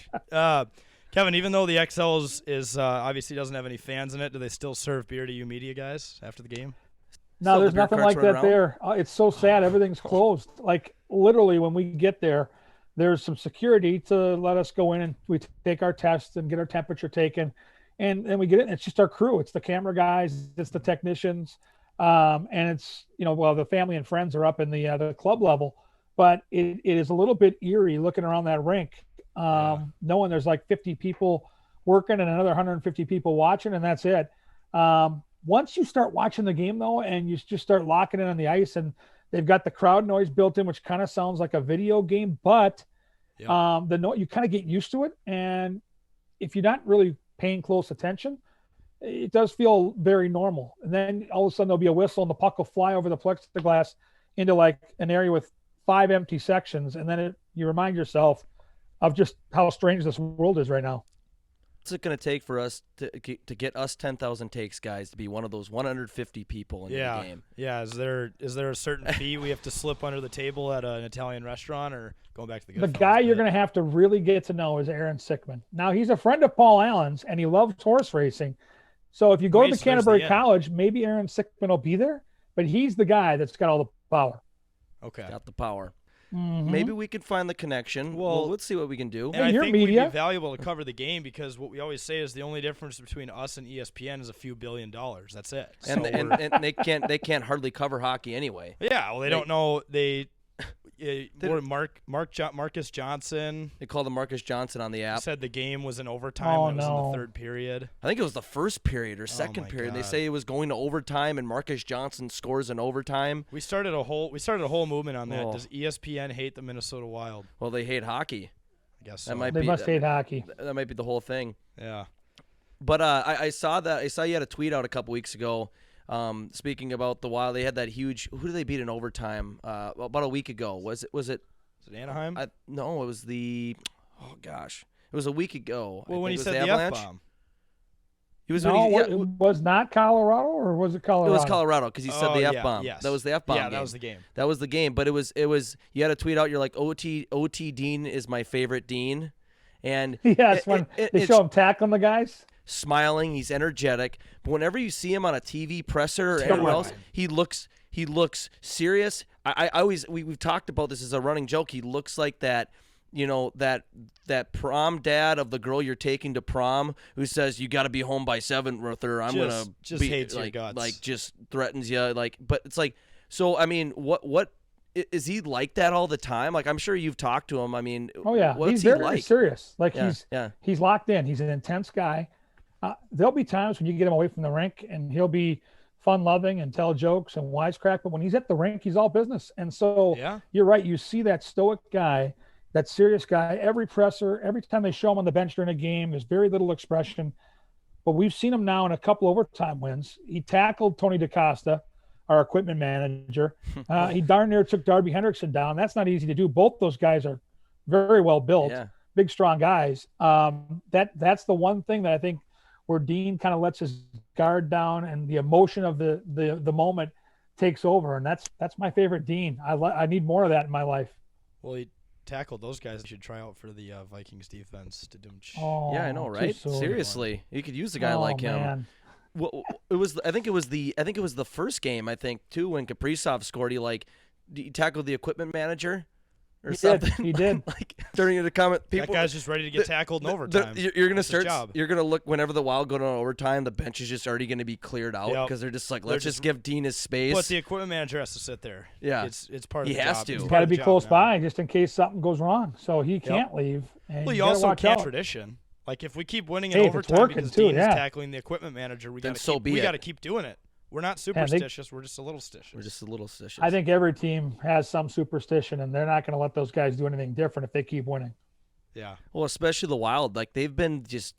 Kevin, even though the XLs is obviously doesn't have any fans in it, do they still serve beer to you media guys after the game? No, Still there's the beer nothing carts like run that around? there. It's so sad. Everything's closed. Like literally when we get there, there's some security to let us go in, and we take our tests and get our temperature taken. And then we get in. It's just our crew. It's the camera guys. It's the technicians. And it's, the family and friends are up in the club level. But it is a little bit eerie looking around that rink, knowing there's like 50 people working and another 150 people watching, and that's it. Once you start watching the game, though, and you just start locking in on the ice, and They've got the crowd noise built in, which kind of sounds like a video game, but Yep. you kind of get used to it. And if you're not really paying close attention, it does feel very normal. And then all of a sudden there'll be a whistle and the puck will fly over the plexiglass into like an area with 5 empty sections. And then you remind yourself of just how strange this world is right now. What's it going to take for us to get us 10,000 takes, guys, to be one of those 150 people in the game? Yeah. Is there a certain fee we have to slip under the table at an Italian restaurant, or going back to the Goodfellas? The guy you're going to have to really get to know is Aaron Sickman. Now, he's a friend of Paul Allen's, and he loves horse racing. So if you go to Canterbury College, maybe Aaron Sickman will be there, but he's the guy that's got all the power. Okay. Got the power. Mm-hmm. Maybe we could find the connection. Well, let's see what we can do. And I think we'd be valuable to cover the game, because what we always say is the only difference between us and ESPN is a few $1 billion. That's it. And they can't hardly cover hockey anyway. Yeah, well, they don't know. Marcus Johnson. They called him Marcus Johnson on the app. Said the game was in overtime. It was in the third period. I think it was the first period or second period. God. They say it was going to overtime, and Marcus Johnson scores in overtime. We started a whole movement on that. Does ESPN hate the Minnesota Wild? Well, they hate hockey. I guess so. They must hate hockey. That might be the whole thing. Yeah. But I saw you had a tweet out a couple weeks ago. Speaking about the Wild, they had that huge. Who did they beat in overtime? About a week ago. Was it Anaheim? No, it was the. Oh gosh, it was a week ago. Well, when he said the F-bomb. It was not Colorado, or was it Colorado? It was Colorado, because he said the F-bomb. Yes. That was the F-bomb. Yeah, that was the game. That was the game. But it was. You had a tweet out. You're like, OT Dean is my favorite Dean, and yes, when they show him tackling the guys. Smiling, he's energetic, but whenever you see him on a TV presser or anywhere else, he looks serious. We've talked about this as a running joke. He looks like that, that prom dad of the girl you're taking to prom who says you got to be home by 7 or I'm gonna just hates your guts, like just threatens you, like. But it's like, so I mean, what is he like that all the time? Like, I'm sure you've talked to him. I mean, he's very serious. Like he's locked in. He's an intense guy. There'll be times when you get him away from the rink and he'll be fun-loving and tell jokes and wisecrack, but when he's at the rink, he's all business. And so you're right. You see that stoic guy, that serious guy, every presser, every time they show him on the bench during a game, there's very little expression. But we've seen him now in a couple overtime wins. He tackled Tony DaCosta, our equipment manager. He darn near took Darby Hendrickson down. That's not easy to do. Both those guys are very well built, big, strong guys. That's the one thing that I think where Dean kind of lets his guard down and the emotion of the moment takes over. And that's my favorite Dean. I need more of that in my life. Well, he tackled those guys. He should try out for the Vikings defense. Yeah, I know, right? Seriously, you could use a guy like him. Man. Well, I think it was the first game, I think, too, when Kaprizov scored. He tackled the equipment manager. Or something. He did. Like during the comment, people. That guy's just ready to get tackled in overtime. You're gonna start. You're gonna look whenever the Wild go to overtime. The bench is just already gonna be cleared out because they're just like, let's just give Dean his space. But the equipment manager has to sit there. Yeah, it's part of the job. He has to. He's got to be close by just in case something goes wrong. So he can't leave. And well, you also can't tradition. Like if we keep winning in overtime because Dean is tackling the equipment manager, we got to keep doing it. We're not superstitious. We're just a little stitious. I think every team has some superstition, and they're not going to let those guys do anything different if they keep winning. Yeah. Well, especially the Wild. Like, they've been just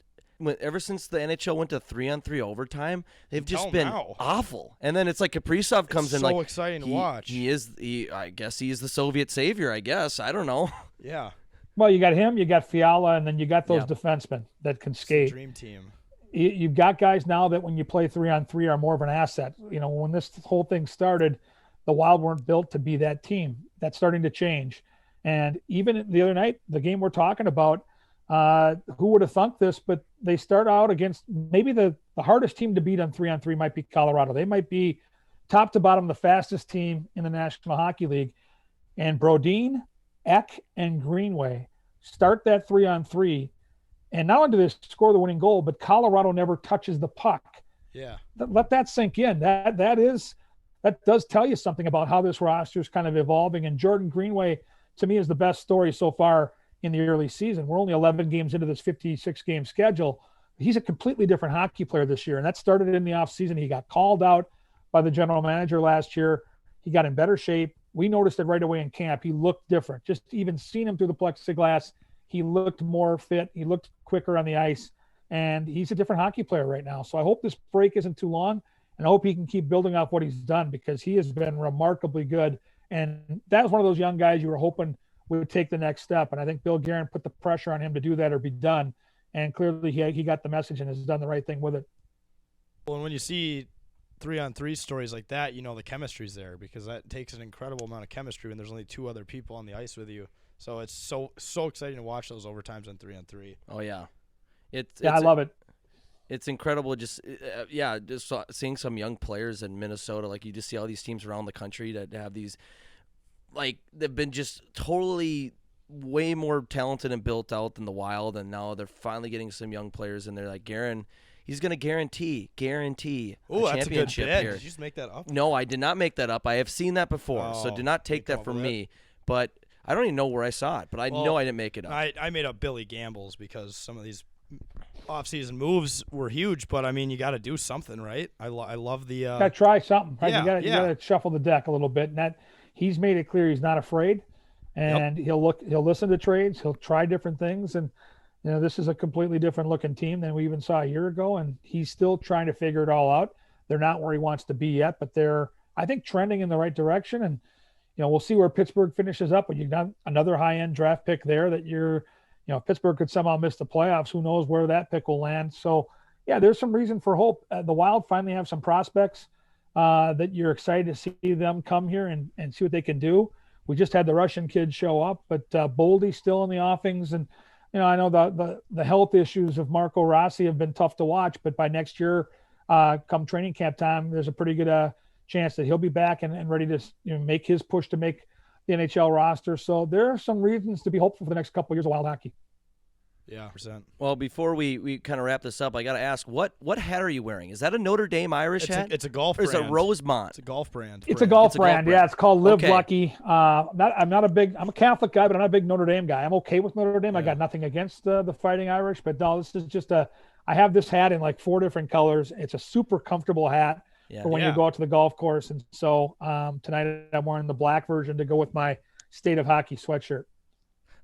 ever since the NHL went to 3-on-3 overtime, they've just been awful. And then it's like Kaprizov comes in. So exciting to watch. I guess he is the Soviet savior. I guess I don't know. Yeah. Well, you got him, you got Fiala, and then you got those defensemen that can skate. Dream team. You've got guys now that when you play 3-on-3 are more of an asset. When this whole thing started, the Wild weren't built to be that team. That's starting to change. And even the other night, the game we're talking about, who would have thunk this, but they start out against maybe the hardest team to beat on 3-on-3 might be Colorado. They might be top to bottom the fastest team in the National Hockey League. And Brodin, Eck, and Greenway start that 3-on-3. And not only do they score the winning goal, but Colorado never touches the puck. Yeah. Let that sink in. That does tell you something about how this roster is kind of evolving. And Jordan Greenway, to me, is the best story so far in the early season. We're only 11 games into this 56-game schedule. He's a completely different hockey player this year, and that started in the offseason. He got called out by the general manager last year. He got in better shape, we noticed it right away in camp. He looked different. Just even seeing him through the plexiglass, he looked more fit. He looked quicker on the ice, and he's a different hockey player right now. So I hope this break isn't too long, and I hope he can keep building off what he's done, because he has been remarkably good. And that was one of those young guys you were hoping would take the next step. And I think Bill Guerin put the pressure on him to do that or be done. And clearly he got the message and has done the right thing with it. Well, and when you see 3-on-3 stories like that, you know the chemistry's there, because that takes an incredible amount of chemistry when there's only 2 other people on the ice with you. So it's so exciting to watch those overtimes on 3-on-3. Oh yeah, I love it. It's incredible. Just seeing some young players in Minnesota. Like, you just see all these teams around the country that have these, like, they've been just totally way more talented and built out than the Wild, and now they're finally getting some young players, and they're like, Guerin, he's going to guarantee Oh, a that's a good championship bid. here. Did you just make that up? No, I did not make that up. I have seen that before, so do not take that from me. But I don't even know where I saw it, but I know I didn't make it up. I made up Billy Gamble's, because some of these off-season moves were huge, but I mean, you got to do something, right? I love the. Got to try something, right? Yeah, you got to shuffle the deck a little bit, and that he's made it clear he's not afraid, and he'll listen to trades, he'll try different things, and this is a completely different looking team than we even saw a year ago, and he's still trying to figure it all out. They're not where he wants to be yet, but they're, I think, trending in the right direction, and we'll see where Pittsburgh finishes up. But you've got another high-end draft pick there that if Pittsburgh could somehow miss the playoffs, who knows where that pick will land. So, yeah, there's some reason for hope. The Wild finally have some prospects that you're excited to see them come here and see what they can do. We just had the Russian kids show up, but Boldy's still in the offings. And, I know the health issues of Marco Rossi have been tough to watch, but by next year, come training camp time, there's a pretty good chance that he'll be back and ready to make his push to make the NHL roster. So there are some reasons to be hopeful for the next couple of years of Wild hockey. Yeah, %. Well, before we kind of wrap this up, I got to ask, what hat are you wearing? Is that a Notre Dame Irish hat? It's a golf or brand. Is it Rosemont? It's a golf brand. It's a golf brand. Yeah, it's called Live Okay. Lucky. I'm a Catholic guy, but I'm not a big Notre Dame guy. I'm okay with Notre Dame. I got nothing against the Fighting Irish, but no, this is just I have this hat in like 4 different colors. It's a super comfortable hat for when you go out to the golf course. And so tonight I'm wearing the black version to go with my State of Hockey sweatshirt.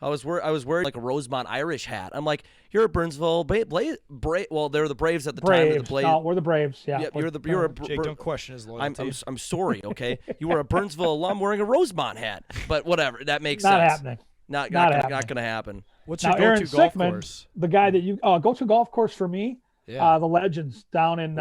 I was wearing like a Rosemont Irish hat. I'm like, you're a Burnsville well, they were the Braves at the time. No, we're the Braves. Yeah, you're a Jake, don't question his loyalty. I'm sorry, okay? You were a Burnsville alum wearing a Rosemont hat, but whatever, that makes not sense. happening. Not going to happen. What's Now, your Aaron go-to golf Sickman, course? the guy that you go-to golf course for me, Yeah. the Legends down in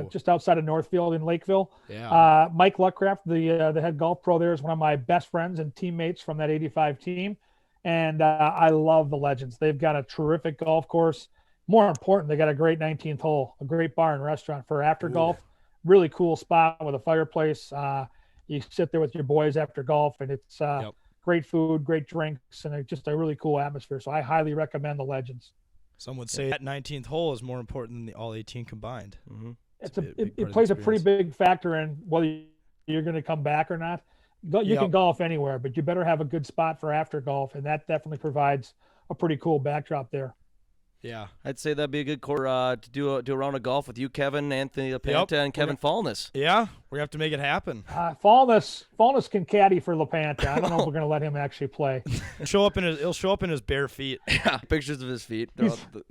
just outside of Northfield in Lakeville. Yeah. Mike Luckcraft, the head golf pro there, is one of my best friends and teammates from that '85 team, and I love the Legends. They've got a terrific golf course. More important, they got a great 19th hole, a great bar and restaurant for after golf. Really cool spot with a fireplace. You sit there with your boys after golf, and it's great food, great drinks, and just a really cool atmosphere. So I highly recommend the Legends. Some would say that 19th hole is more important than the all 18 combined. Mm-hmm. It plays a pretty big factor in whether you're going to come back or not. You can golf anywhere, but you better have a good spot for after golf, and that definitely provides a pretty cool backdrop there. Yeah, I'd say that'd be a good course to do a round of golf with you, Kevin, Anthony LaPanta, and Kevin Fallness. Yeah, we have to make it happen. Fallness can caddy for LaPanta. I don't know if we're going to let him actually play. He'll show up in his bare feet. Yeah, pictures of his feet.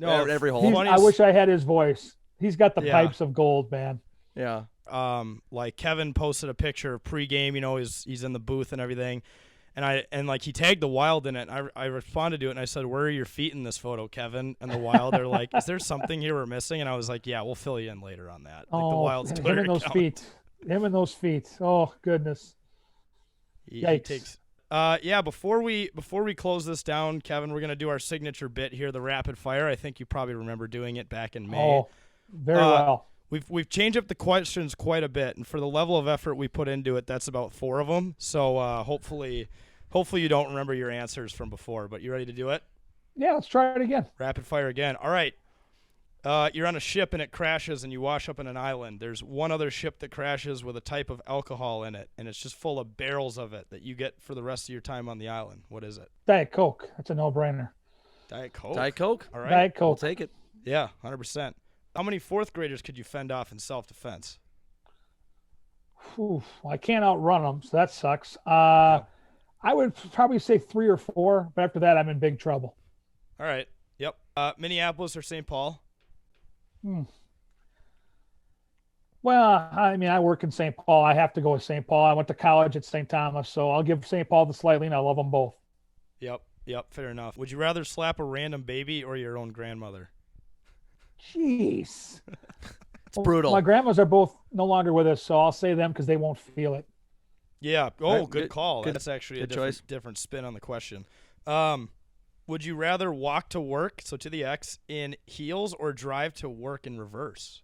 Every hole. I wish I had his voice. He's got the pipes of gold, man. Yeah. Like Kevin posted a picture pregame. He's in the booth and everything. And like he tagged the Wild in it. I responded to it and I said, "Where are your feet in this photo, Kevin?" And the Wild are like, "Is there something here we're missing?" And I was like, "Yeah, we'll fill you in later on that." Like the Wild's Twitter him and those account. feet. Him and those feet. Oh goodness. Yikes. Before we close this down, Kevin, we're gonna do our signature bit here, the rapid fire. I think you probably remember doing it back in May. Oh, very well. We've changed up the questions quite a bit, and for the level of effort we put into it, that's about 4 of them. So hopefully you don't remember your answers from before. But you ready to do it? Yeah, let's try it again. Rapid fire again. All right. You're on a ship and it crashes and you wash up on an island. There's one other ship that crashes with a type of alcohol in it, and it's just full of barrels of it that you get for the rest of your time on the island. What is it? Diet Coke. That's a no-brainer. Diet Coke. Diet Coke. All right. Diet Coke. I'll take it. Yeah, 100%. How many 4th graders could you fend off in self-defense? I can't outrun them, so that sucks. I would probably say 3 or 4, but after that, I'm in big trouble. All right. Yep. Minneapolis or St. Paul? Well, I mean, I work in St. Paul. I have to go with St. Paul. I went to college at St. Thomas, so I'll give St. Paul the slight lean. I love them both. Yep. Fair enough. Would you rather slap a random baby or your own grandmother? Jeez. It's brutal. My grandmas are both no longer with us, so I'll say them because they won't feel it. Yeah. Oh, good call. Good, That's actually good a different spin on the question. Would you rather walk to work, so to the X, in heels or drive to work in reverse?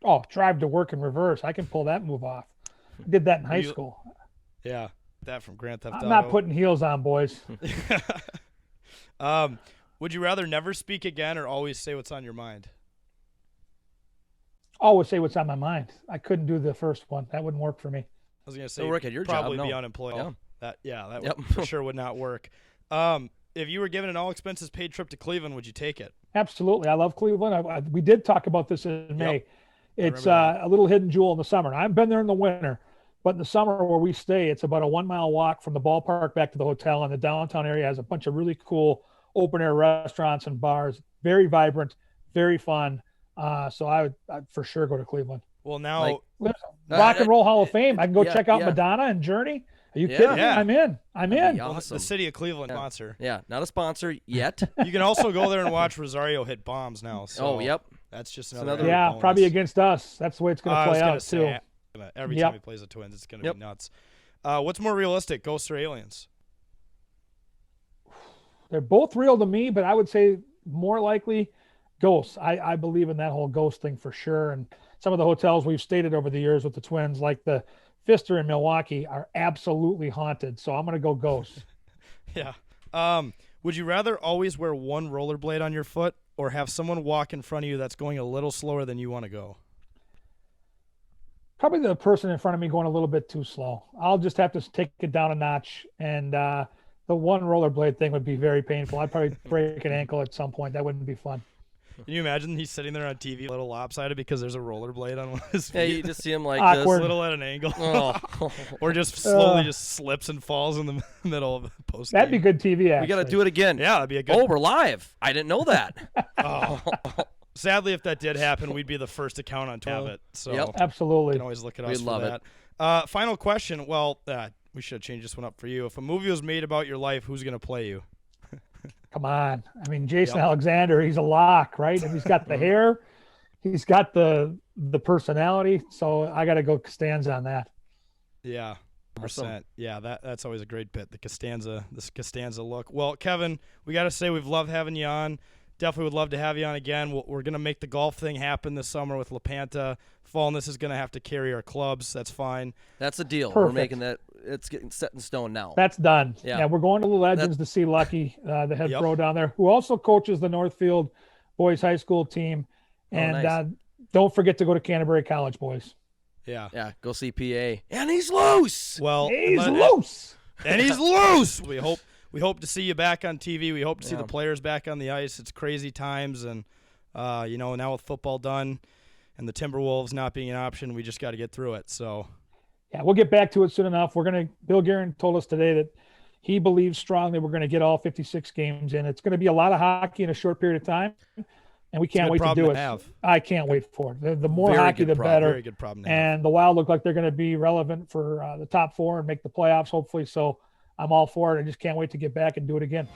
Oh, drive to work in reverse. I can pull that move off. I did that in high school. Yeah. That from Grand Theft Auto. I'm not putting heels on, boys. Would you rather never speak again or always say what's on your mind? Always say what's on my mind. I couldn't do the first one. That wouldn't work for me. I was going to say It'll work at your probably job, be no. unemployed. Yeah. That Yep. would, for sure would not work. If you were given an all expenses paid trip to Cleveland, would you take it? Absolutely. I love Cleveland. We did talk about this in May. It's that. a little hidden jewel in the summer. I've been there in the winter, but in the summer where we stay, it's about a 1 mile walk from the ballpark back to the hotel, and the downtown area has a bunch of really cool open air restaurants and bars. Very vibrant, very fun. So I'd for sure go to Cleveland. Well, now Rock and Roll Hall of Fame. I can go check out yeah. Madonna and Journey. Are you kidding me? Yeah. I'm in. That'd be well, awesome. the city of Cleveland sponsor. Yeah, not a sponsor yet. You can also go there and watch Rosario hit bombs now. So Yep. that's just another another. Yeah, bonus. probably against us. That's the way it's going to play out too. Every time he plays the Twins, it's going to be nuts. What's more realistic, ghosts or aliens? They're both real to me, but I would say more likely ghosts. I believe in that whole ghost thing for sure. And some of the hotels we've stayed at over the years with the Twins, like the Pfister in Milwaukee, are absolutely haunted. So I'm going to go ghosts. Yeah. Would you rather always wear one rollerblade on your foot or have someone walk in front of you that's going a little slower than you want to go? Probably the person in front of me going a little bit too slow. I'll just have to take it down a notch. And the one rollerblade thing would be very painful. I'd probably break an ankle at some point. That wouldn't be fun. Can you imagine he's sitting there on TV a little lopsided because there's a rollerblade on one of his feet? Yeah, you just see him like Awkward. A little at an angle. Oh. Or just slowly just slips and falls in the middle of the post. That'd be good TV, actually. We got to do it again. Yeah, that'd be a good. Oh, we're live. I didn't know that. Oh. Sadly, if that did happen, we'd be the first account on Tabit. So Yep. you Absolutely. can always look at us We'd for love that. Final question. Well, we should have changed this one up for you. If a movie was made about your life, who's going to play you? Come on. I mean, Jason Alexander, he's a lock, right? And he's got the hair. He's got the personality. So I got to go Costanza on that. Yeah. Awesome. 100%. Yeah, that's always a great bit, this Costanza look. Well, Kevin, we got to say we've loved having you on. Definitely would love to have you on again. We're going to make the golf thing happen this summer with LaPanta. Fallness is going to have to carry our clubs. That's fine. That's a deal. Perfect. We're making that. It's getting set in stone now. That's done. Yeah. Yeah, we're going to the Legends to see Lucky, the head pro down there, who also coaches the Northfield boys high school team. And nice. Don't forget to go to Canterbury College, boys. Yeah. Yeah, go see PA. And he's loose. Well, He's loose. And he's loose. We hope to see you back on TV. We hope to see the players back on the ice. It's crazy times, and now with football done and the Timberwolves not being an option, we just got to get through it. So, yeah, we'll get back to it soon enough. Bill Guerin told us today that he believes strongly we're going to get all 56 games in. It's going to be a lot of hockey in a short period of time, and we can't wait to do it. I can't wait for it. The more hockey, the better. Very good problem to have. And the Wild look like they're going to be relevant for the top 4 and make the playoffs, hopefully. So I'm all for it. I just can't wait to get back and do it again.